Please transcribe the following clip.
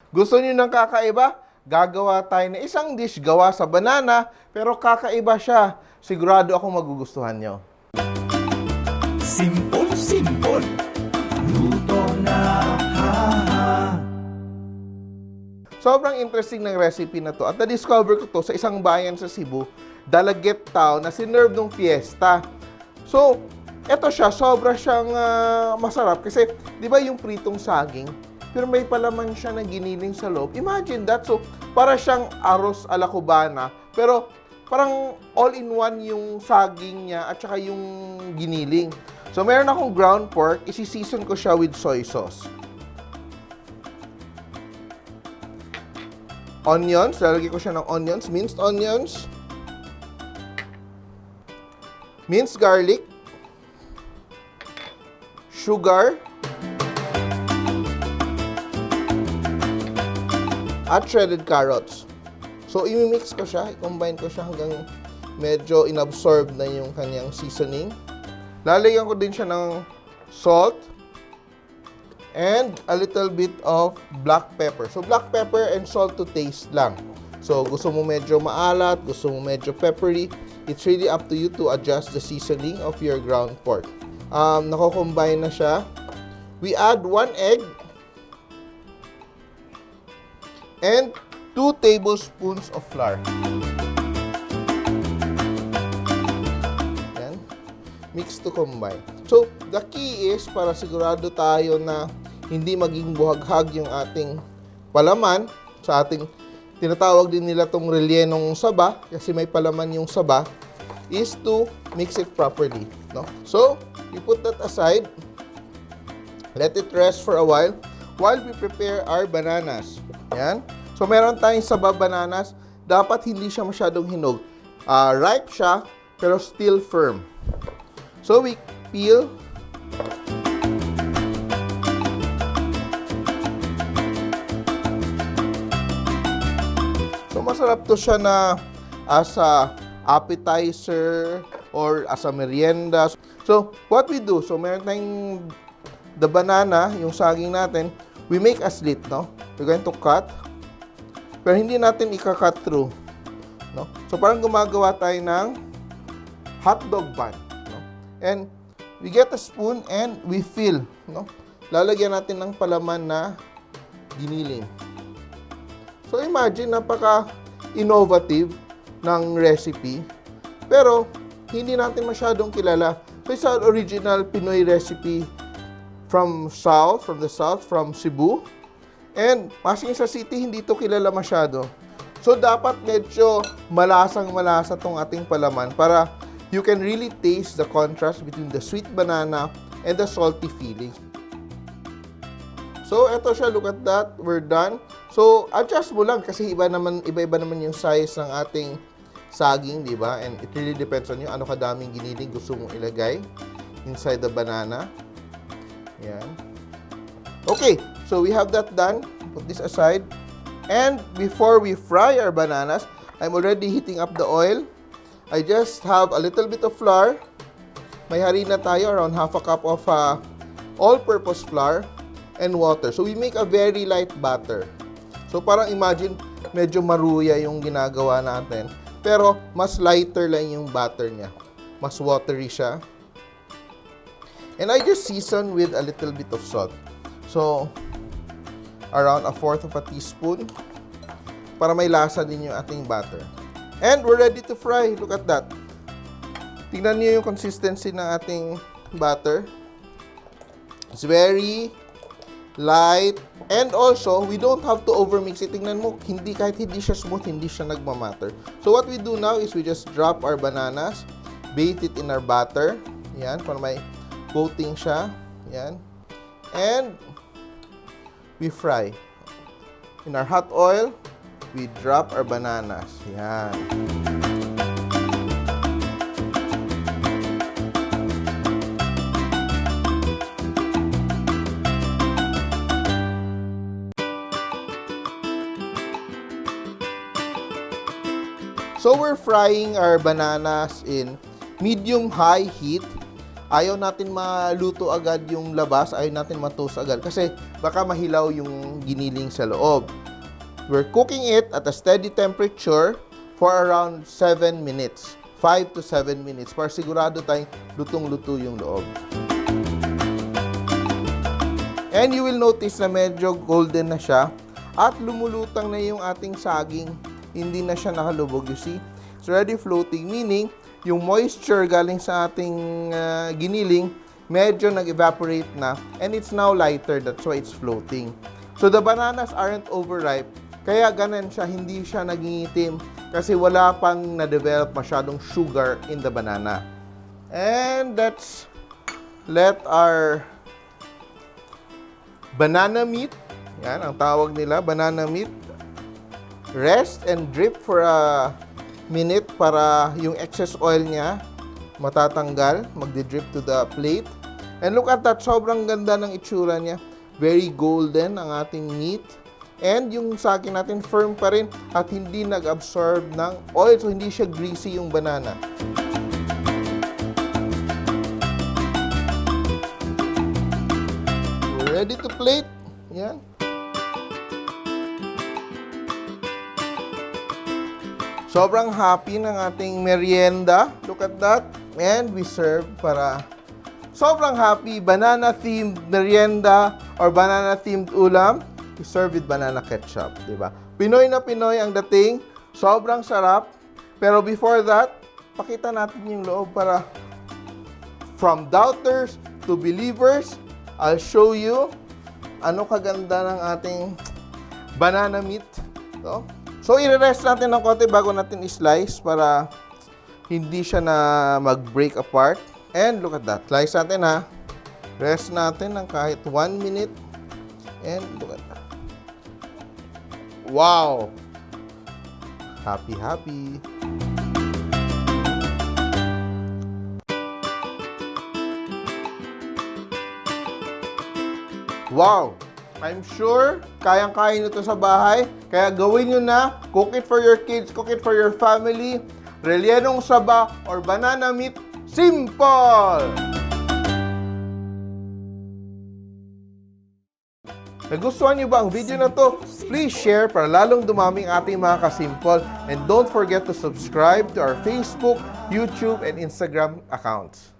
Gusto niyo ng kakaiba? Gagawa tayo ng isang dish gawa sa banana, pero kakaiba siya. Sigurado akong magugustuhan nyo. Simpol, simpol. Luto na, ha, ha. Sobrang interesting ng recipe na to. At na-discover ko to sa isang bayan sa Cebu, Dalaget Town, na sinerve nung fiesta. So, eto siya, sobra siyang masarap. Kasi, di ba yung pritong saging, pero may palaman siya na giniling sa loob. Imagine that. So, para siyang arroz ala cubana, pero parang all-in-one yung saging niya at saka yung giniling. So, meron akong ground pork. Isi-season ko siya with soy sauce. Onions. Lalagay ko siya ng onions. Minced onions. Minced garlic. Sugar. At shredded carrots. So, i-mix ko siya. I-combine ko siya hanggang medyo inabsorb na yung kanyang seasoning. Lalagyan ko din siya ng salt and a little bit of black pepper. So, black pepper and salt to taste lang. So, gusto mo medyo maalat, gusto mo medyo peppery, it's really up to you to adjust the seasoning of your ground pork. Nako-combine na siya. We add 1 egg and 2 tablespoons of flour. Yan. Mix to combine. So, the key is para sigurado tayo na hindi maging buhaghag yung ating palaman sa ating tinatawag din nila tong rellenong saba kasi may palaman yung saba is to mix it properly, no? So, we put that aside. Let it rest for a while we prepare our bananas. Yan. So, meron tayong saba bananas. Dapat hindi siya masyadong hinog. Ripe siya, pero still firm. So, we peel. So, masarap to siya na as a appetizer or as a merienda. So, what we do, so meron tayong the banana, yung saging natin, we make a slit, no? We're going to cut. Pero hindi natin ika-cut through, no? So, parang gumagawa tayo ng hotdog bun, no? And we get a spoon and we fill, no? Lalagyan natin ng palaman na giniling. So, imagine, napaka-innovative ng recipe. Pero, hindi natin masyadong kilala. So, it's an original Pinoy recipe from the south, from Cebu. And, Pasig sa City, hindi to kilala masyado. So, dapat medyo malasang-malasa tong ating palaman para you can really taste the contrast between the sweet banana and the salty feeling. So, eto siya. Look at that. We're done. So, adjust mo lang kasi iba-iba naman yung size ng ating saging, di ba? And it really depends on you. Ano kadaming giniling gusto mong ilagay inside the banana. Yan. Okay. So, we have that done. Put this aside. And before we fry our bananas, I'm already heating up the oil. I just have a little bit of flour. May harina tayo, around half a cup of all-purpose flour and water. So, we make a very light batter. So, parang imagine, medyo maruya yung ginagawa natin. Pero, mas lighter lang yung batter niya. Mas watery siya. And I just season with a little bit of salt. So, around 1/4 of a teaspoon para may lasa din yung ating batter. And we're ready to fry. Look at that. Tingnan niyo yung consistency ng ating batter. It's very light. And also, we don't have to overmix it. Tingnan mo, kahit hindi siya smooth, hindi siya nagmamatter. So, what we do now is we just drop our bananas, bathe it in our batter. Yan, para may coating siya. Yan. And we fry. In our hot oil, we drop our bananas. Yan. So, we're frying our bananas in medium-high heat. Ayaw natin maluto agad yung labas, ayaw natin matoast agad. Kasi baka mahilaw yung giniling sa loob. We're cooking it at a steady temperature for around 7 minutes. 5 to 7 minutes para sigurado tayong lutong-luto yung loob. And you will notice na medyo golden na siya at lumulutang na yung ating saging. Hindi na siya nakalubog, you see? It's already floating, meaning yung moisture galing sa ating giniling medyo nag-evaporate na and it's now lighter, that's why it's floating. So the bananas aren't overripe, kaya ganun siya, hindi siya nagingitim kasi wala pang na-develop masyadong sugar in the banana. And let's let our banana meat, yan ang tawag nila, banana meat, rest and drip for a minute para yung excess oil niya matatanggal, magdi-drip to the plate. And look at that, sobrang ganda ng itsura niya. Very golden ang ating meat. And yung saging natin firm pa rin at hindi nag-absorb ng oil, so hindi siya greasy yung banana. We're ready to plate. Yan. Sobrang happy ng ating merienda. Look at that. And we serve para sobrang happy. Banana-themed merienda or banana-themed ulam. We serve with banana ketchup, di ba? Pinoy na Pinoy ang dating. Sobrang sarap. Pero before that, pakita natin yung loob para from doubters to believers, I'll show you ano kaganda ng ating banana meat. So i-rest natin ng konti bago natin i-slice para hindi siya na mag-break apart. And look at that. Slice natin ha. Rest natin ng kahit 1 minute. And look at that. Wow! Happy, happy. Wow! I'm sure kayang-kaya nyo ito sa bahay. Kaya gawin nyo na. Cook it for your kids. Cook it for your family. Rellenong Saba or banana meat. Simpol! Nagustuhan niyo ba ang video na to? Please share para lalong dumami ang ating mga kasimpol. And don't forget to subscribe to our Facebook, YouTube, and Instagram accounts.